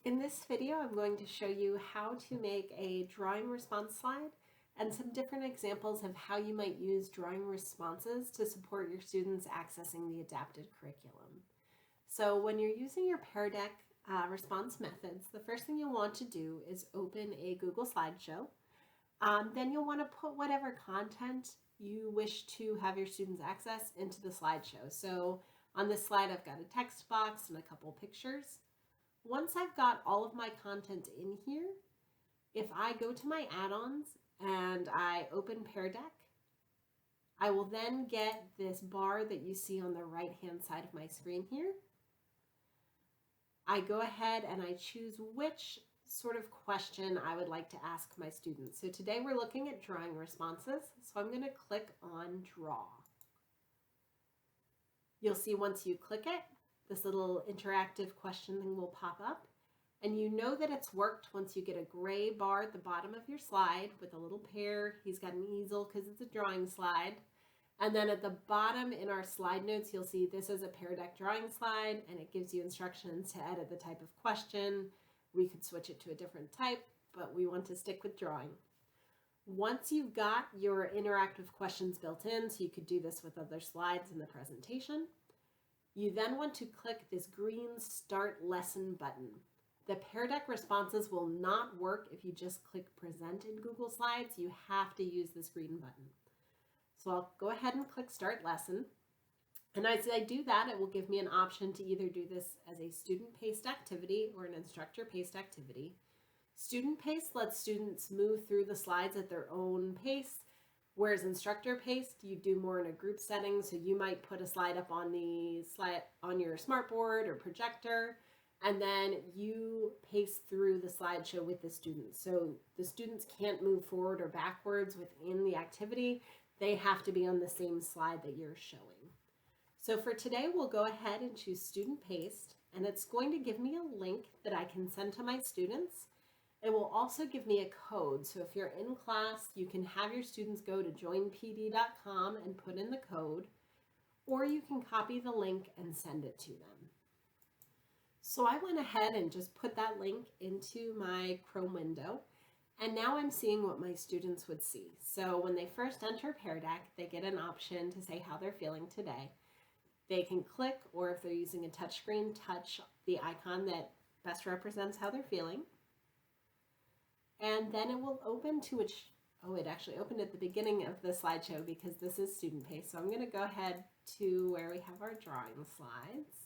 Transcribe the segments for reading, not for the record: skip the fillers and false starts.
In this video, I'm going to show you how to make a drawing response slide and some different examples of how you might use drawing responses to support your students accessing the adapted curriculum. So when you're using your Pear Deck response methods, the first thing you'll want to do is open a Google slideshow. Then you'll want to put whatever content you wish to have your students access into the slideshow. So on this slide, I've got a text box and a couple pictures. Once I've got all of my content in here, if I go to my add-ons and I open Pear Deck, I will then get this bar that you see on the right-hand side of my screen here. I go ahead and I choose which sort of question I would like to ask my students. So today we're looking at drawing responses, so I'm going to click on Draw. You'll see once you click it, this little interactive question thing will pop up, and you know that it's worked once you get a gray bar at the bottom of your slide with a little pear. He's got an easel because it's a drawing slide. And then at the bottom in our slide notes, you'll see this is a Pear Deck drawing slide, and it gives you instructions to edit the type of question. We could switch it to a different type, but we want to stick with drawing. Once you've got your interactive questions built in, so you could do this with other slides in the presentation, you then want to click this green Start Lesson button. The Pear Deck responses will not work if you just click Present in Google Slides. You have to use this green button. So I'll go ahead and click Start Lesson. And as I do that, it will give me an option to either do this as a student-paced activity or an instructor-paced activity. Student-paced lets students move through the slides at their own pace, whereas instructor-paced, you do more in a group setting. So you might put a slide up on your smartboard or projector, and then you pace through the slideshow with the students. So the students can't move forward or backwards within the activity. They have to be on the same slide that you're showing. So for today, we'll go ahead and choose student-paced, and it's going to give me a link that I can send to my students. It will also give me a code. So if you're in class, you can have your students go to joinpd.com and put in the code, or you can copy the link and send it to them. So I went ahead and just put that link into my Chrome window, and now I'm seeing what my students would see. So when they first enter Pear Deck, they get an option to say how they're feeling today. They can click, or if they're using a touchscreen, touch the icon that best represents how they're feeling. And then it will open to which, it actually opened at the beginning of the slideshow because this is student paced. So I'm going to go ahead to where we have our drawing slides.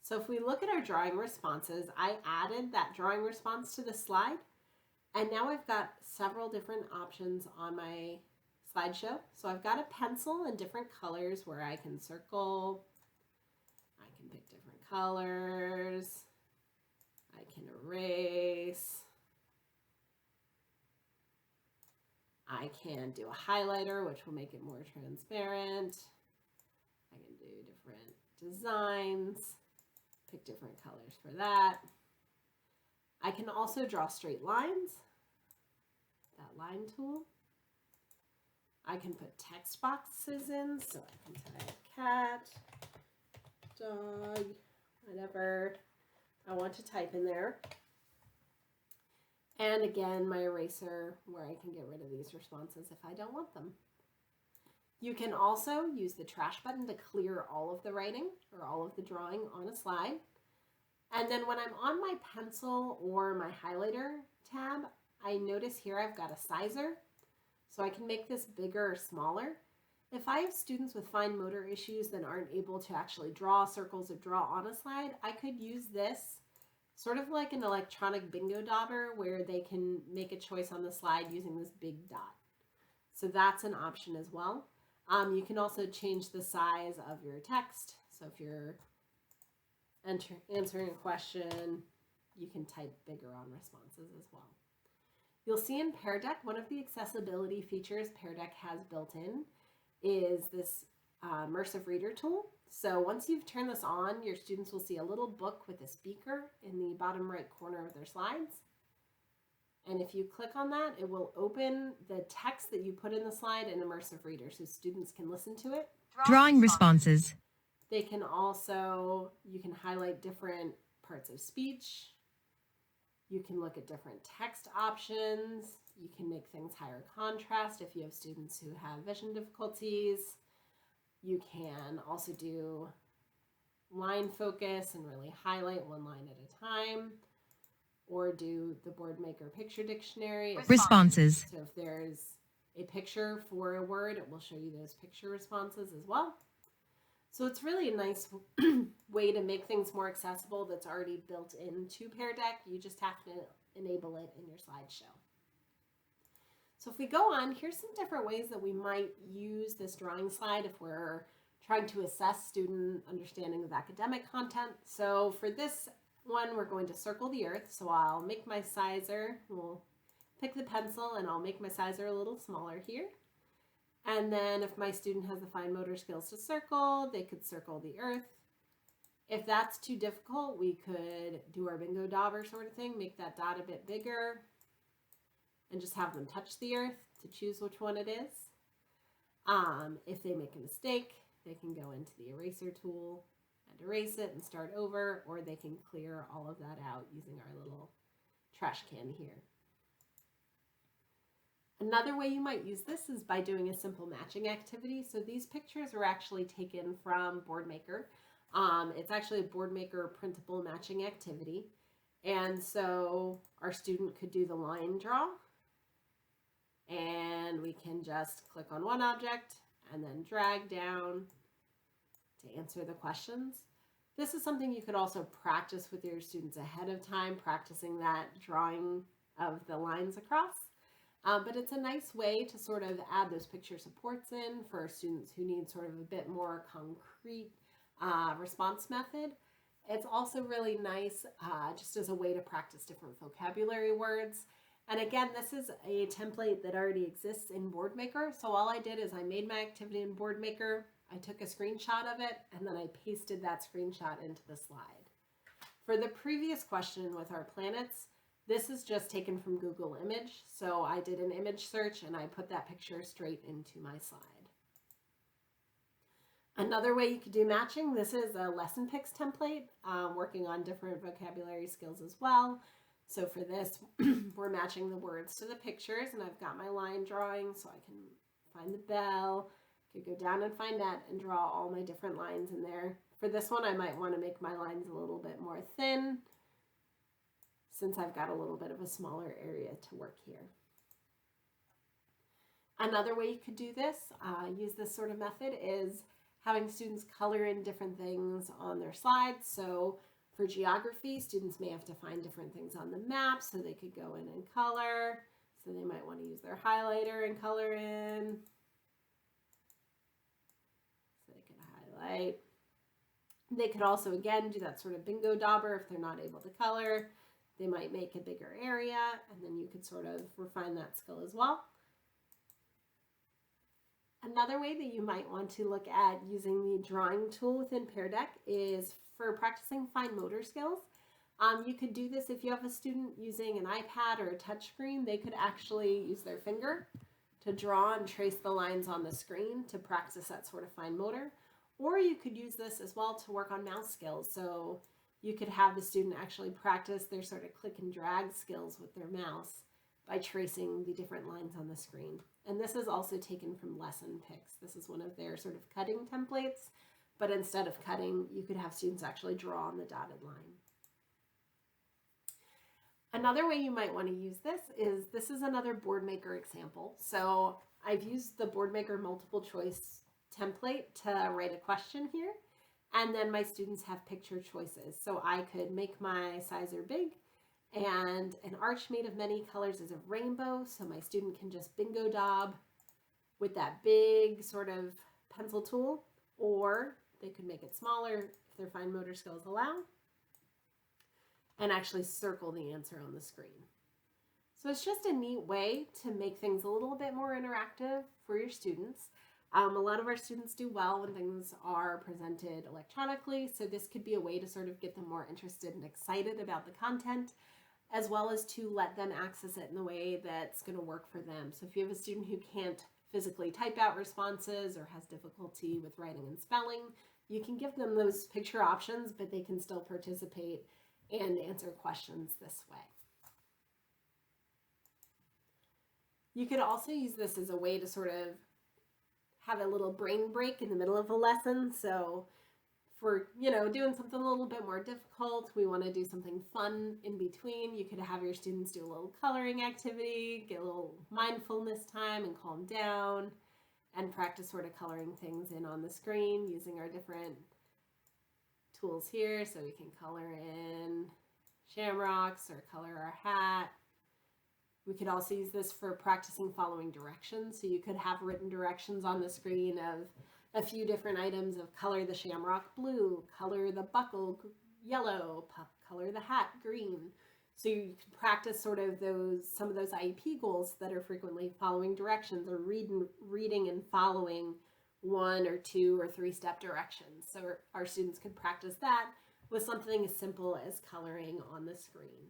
So if we look at our drawing responses, I added that drawing response to the slide, and now I've got several different options on my slideshow. So I've got a pencil in different colors where I can circle, I can pick different colors, I can erase, I can do a highlighter, which will make it more transparent, I can do different designs, pick different colors for that. I can also draw straight lines, that line tool. I can put text boxes in, so I can type cat, dog, whatever I want to type in there. And again, my eraser where I can get rid of these responses if I don't want them. You can also use the trash button to clear all of the writing or all of the drawing on a slide. And then when I'm on my pencil or my highlighter tab, I notice here I've got a sizer. So I can make this bigger or smaller. If I have students with fine motor issues that aren't able to actually draw circles or draw on a slide, I could use this sort of like an electronic bingo dauber where they can make a choice on the slide using this big dot. So that's an option as well. You can also change the size of your text. So if you're answering a question, you can type bigger on responses as well. You'll see in Pear Deck, one of the accessibility features Pear Deck has built in is this immersive reader tool. So once you've turned this on, your students will see a little book with a speaker in the bottom right corner of their slides. And if you click on that, it will open the text that you put in the slide in immersive reader so students can listen to it. Drawing responses. They can also, you can highlight highlight different parts of speech. You can look at different text options. You can make things higher contrast if you have students who have vision difficulties. You can also do line focus and really highlight one line at a time, or do the Boardmaker picture dictionary. Responses. So if there's a picture for a word, it will show you those picture responses as well. So it's really a nice way to make things more accessible that's already built into Pear Deck. You just have to enable it in your slideshow. So if we go on, here's some different ways that we might use this drawing slide if we're trying to assess student understanding of academic content. So for this one, we're going to circle the earth. So I'll make my sizer, we'll pick the pencil and I'll make my sizer a little smaller here. And then if my student has the fine motor skills to circle, they could circle the earth. If that's too difficult, we could do our bingo dauber sort of thing, make that dot a bit bigger and just have them touch the earth to choose which one it is. If they make a mistake, they can go into the eraser tool and erase it and start over, or they can clear all of that out using our little trash can here. Another way you might use this is by doing a simple matching activity. So these pictures were actually taken from Boardmaker. It's actually a Boardmaker printable matching activity. And so our student could do the line draw, and we can just click on one object and then drag down to answer the questions. This is something you could also practice with your students ahead of time, practicing that drawing of the lines across. But it's a nice way to sort of add those picture supports in for students who need sort of a bit more concrete response method. It's also really nice just as a way to practice different vocabulary words. And again, this is a template that already exists in Boardmaker. So all I did is I made my activity in Boardmaker, I took a screenshot of it, and then I pasted that screenshot into the slide. For the previous question with our planets, this is just taken from Google Image. So I did an image search and I put that picture straight into my slide. Another way you could do matching, this is a lesson picks template, working on different vocabulary skills as well. So for this, we're matching the words to the pictures, and I've got my line drawing so I can find the bell, could go down and find that and draw all my different lines in there. For this one, I might want to make my lines a little bit more thin since I've got a little bit of a smaller area to work here. Another way you could do this, use this sort of method, is having students color in different things on their slides. So for geography, students may have to find different things on the map, so they could go in and color. So they might want to use their highlighter and color in. So they could highlight. They could also, again, do that sort of bingo dauber if they're not able to color. They might make a bigger area, and then you could sort of refine that skill as well. Another way that you might want to look at using the drawing tool within Pear Deck is for practicing fine motor skills. You could do this if you have a student using an iPad or a touch screen. They could actually use their finger to draw and trace the lines on the screen to practice that sort of fine motor. Or you could use this as well to work on mouse skills. So you could have the student actually practice their sort of click and drag skills with their mouse by tracing the different lines on the screen. And this is also taken from lesson picks. This is one of their sort of cutting templates, but instead of cutting, you could have students actually draw on the dotted line. Another way you might want to use this is another Boardmaker example. So I've used the Boardmaker multiple choice template to write a question here, and then my students have picture choices. So I could make my sizer big, and an arch made of many colors is a rainbow, so my student can just bingo daub with that big sort of pencil tool, or they could make it smaller if their fine motor skills allow, and actually circle the answer on the screen. So it's just a neat way to make things a little bit more interactive for your students. A lot of our students do well when things are presented electronically, so this could be a way to sort of get them more interested and excited about the content, as well as to let them access it in the way that's going to work for them. So if you have a student who can't physically type out responses or has difficulty with writing and spelling, You can give them those picture options, but they can still participate and answer questions this way. You could also use this as a way to sort of have a little brain break in the middle of a lesson. So for, doing something a little bit more difficult, we want to do something fun in between. You could have your students do a little coloring activity, get a little mindfulness time and calm down, and practice sort of coloring things in on the screen using our different tools here. So we can color in shamrocks or color our hat. We could also use this for practicing following directions. So you could have written directions on the screen of a few different items of color the shamrock blue, color the buckle yellow, color the hat green. So you could practice sort of some of those IEP goals that are frequently following directions, or reading and following 1 or 2 or 3 step directions. So our students could practice that with something as simple as coloring on the screen.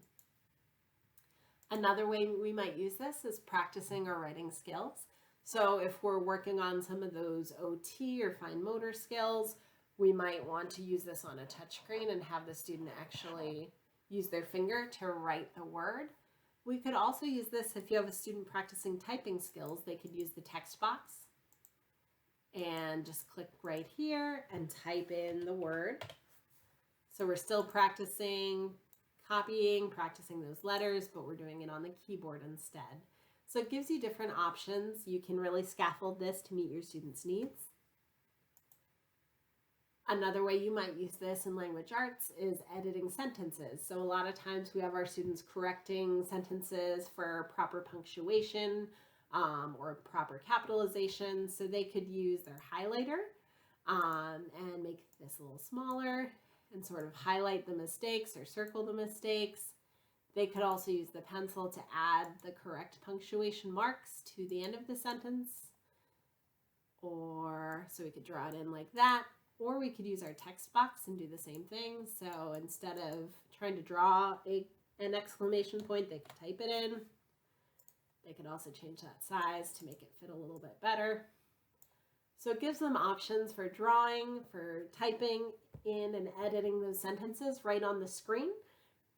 Another way we might use this is practicing our writing skills. So if we're working on some of those OT or fine motor skills, we might want to use this on a touchscreen and have the student actually use their finger to write the word. We could also use this if you have a student practicing typing skills. They could use the text box and just click right here and type in the word. So we're still practicing copying, practicing those letters, but we're doing it on the keyboard instead. So it gives you different options. You can really scaffold this to meet your students' needs. Another way you might use this in language arts is editing sentences. So a lot of times we have our students correcting sentences for proper punctuation or proper capitalization. So they could use their highlighter and make this a little smaller and sort of highlight the mistakes or circle the mistakes. They could also use the pencil to add the correct punctuation marks to the end of the sentence. Or so we could draw it in like that. Or we could use our text box and do the same thing. So instead of trying to draw an exclamation point, they could type it in. They could also change that size to make it fit a little bit better. So it gives them options for drawing, for typing in and editing those sentences right on the screen,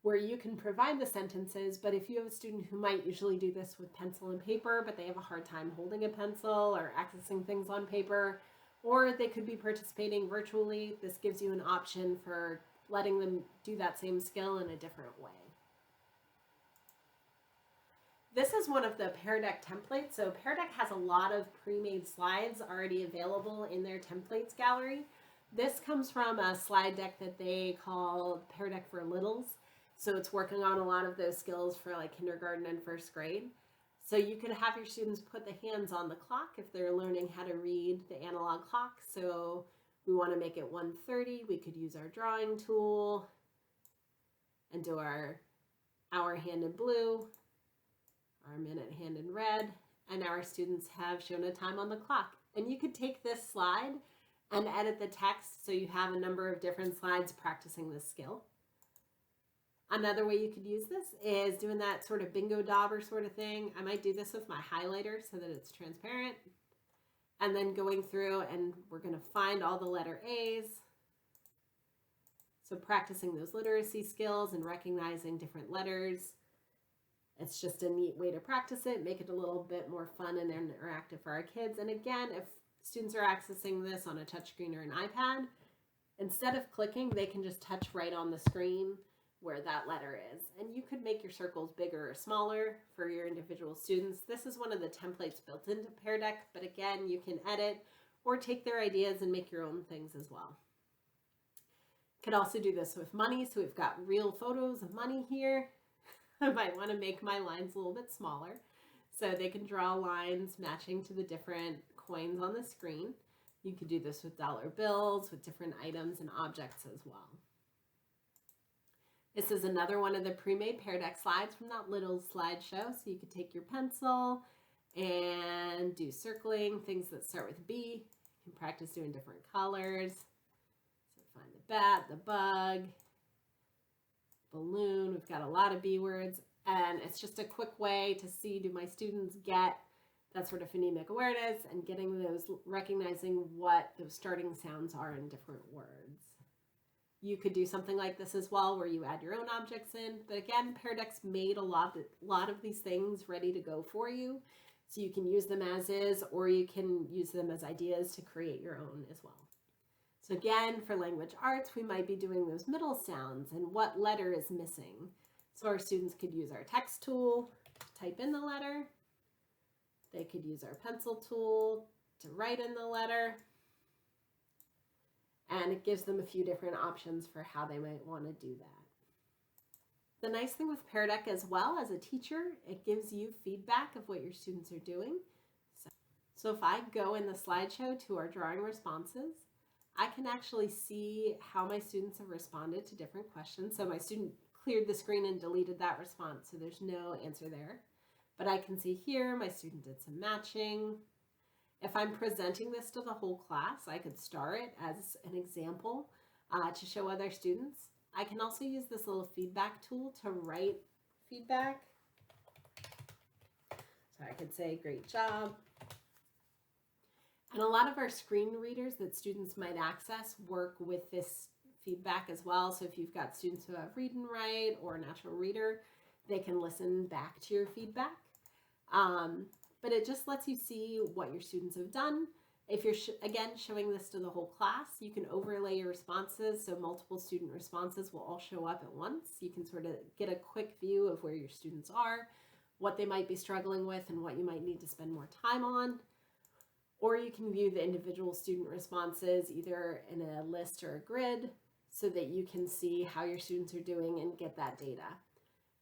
where you can provide the sentences. But if you have a student who might usually do this with pencil and paper, but they have a hard time holding a pencil or accessing things on paper, or they could be participating virtually, this gives you an option for letting them do that same skill in a different way. This is one of the Pear Deck templates. So Pear Deck has a lot of pre-made slides already available in their templates gallery. This comes from a slide deck that they call Pear Deck for Littles. So it's working on a lot of those skills for like kindergarten and first grade. So you could have your students put the hands on the clock if they're learning how to read the analog clock. So we want to make it 1:30. We could use our drawing tool and do our hour hand in blue, our minute hand in red, and our students have shown a time on the clock. And you could take this slide and edit the text so you have a number of different slides practicing this skill. Another way you could use this is doing that sort of bingo dauber sort of thing. I might do this with my highlighter so that it's transparent. And then going through, and we're going to find all the letter A's. So practicing those literacy skills and recognizing different letters. It's just a neat way to practice it, make it a little bit more fun and interactive for our kids. And again, if students are accessing this on a touchscreen or an iPad, instead of clicking, they can just touch right on the screen where that letter is. And you could make your circles bigger or smaller for your individual students. This is one of the templates built into Pear Deck, but again, you can edit or take their ideas and make your own things as well. Could also do this with money. So we've got real photos of money here. I might want to make my lines a little bit smaller so they can draw lines matching to the different coins on the screen. You could do this with dollar bills, with different items and objects as well. This is another one of the pre-made Pear Deck slides from that little slideshow. So you could take your pencil and do circling, things that start with B. You can practice doing different colors. So find the bat, the bug, balloon. We've got a lot of B words, and it's just a quick way to see, do my students get that sort of phonemic awareness and getting those, recognizing what those starting sounds are in different words. You could do something like this as well, where you add your own objects in. But again, Pear Deck's made a lot of these things ready to go for you. So you can use them as is, or you can use them as ideas to create your own as well. So again, for language arts, we might be doing those middle sounds and what letter is missing. So our students could use our text tool to type in the letter. They could use our pencil tool to write in the letter. And it gives them a few different options for how they might want to do that. The nice thing with Pear Deck as well, as a teacher, it gives you feedback of what your students are doing. So if I go in the slideshow to our drawing responses, I can actually see how my students have responded to different questions. So my student cleared the screen and deleted that response, so there's no answer there. But I can see here my student did some matching. If I'm presenting this to the whole class, I could star it as an example to show other students. I can also use this little feedback tool to write feedback. So I could say, great job. And a lot of our screen readers that students might access work with this feedback as well. So if you've got students who have read and write or natural reader, they can listen back to your feedback. But it just lets you see what your students have done. If you're, again, showing this to the whole class, you can overlay your responses, so multiple student responses will all show up at once. You can sort of get a quick view of where your students are, what they might be struggling with, and what you might need to spend more time on. Or you can view the individual student responses either in a list or a grid so that you can see how your students are doing and get that data.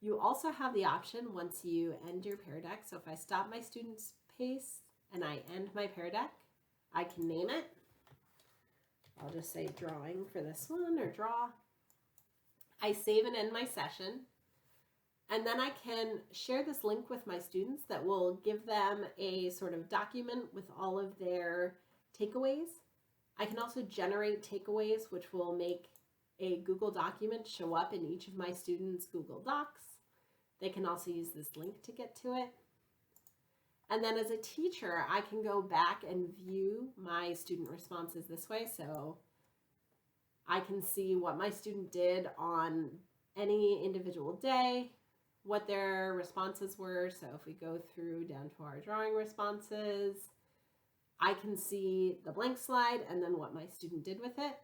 You also have the option once you end your Pear Deck. So if I stop my student's pace and I end my Pear Deck, I can name it. I'll just say drawing for this one, or draw. I save and end my session. And then I can share this link with my students that will give them a sort of document with all of their takeaways. I can also generate takeaways, which will make a Google document show up in each of my students' Google Docs. They can also use this link to get to it. And then as a teacher, I can go back and view my student responses this way. So I can see what my student did on any individual day, what their responses were. So if we go through down to our drawing responses, I can see the blank slide and then what my student did with it.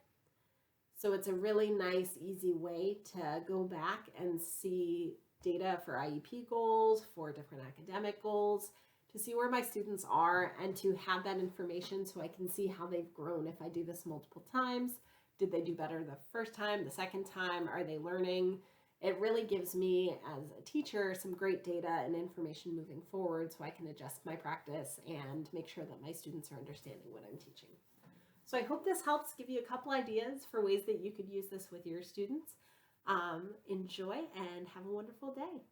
So it's a really nice, easy way to go back and see data for IEP goals, for different academic goals, to see where my students are and to have that information so I can see how they've grown. If I do this multiple times, did they do better the first time, the second time? Are they learning? It really gives me as a teacher some great data and information moving forward so I can adjust my practice and make sure that my students are understanding what I'm teaching. So I hope this helps give you a couple ideas for ways that you could use this with your students. Enjoy and have a wonderful day.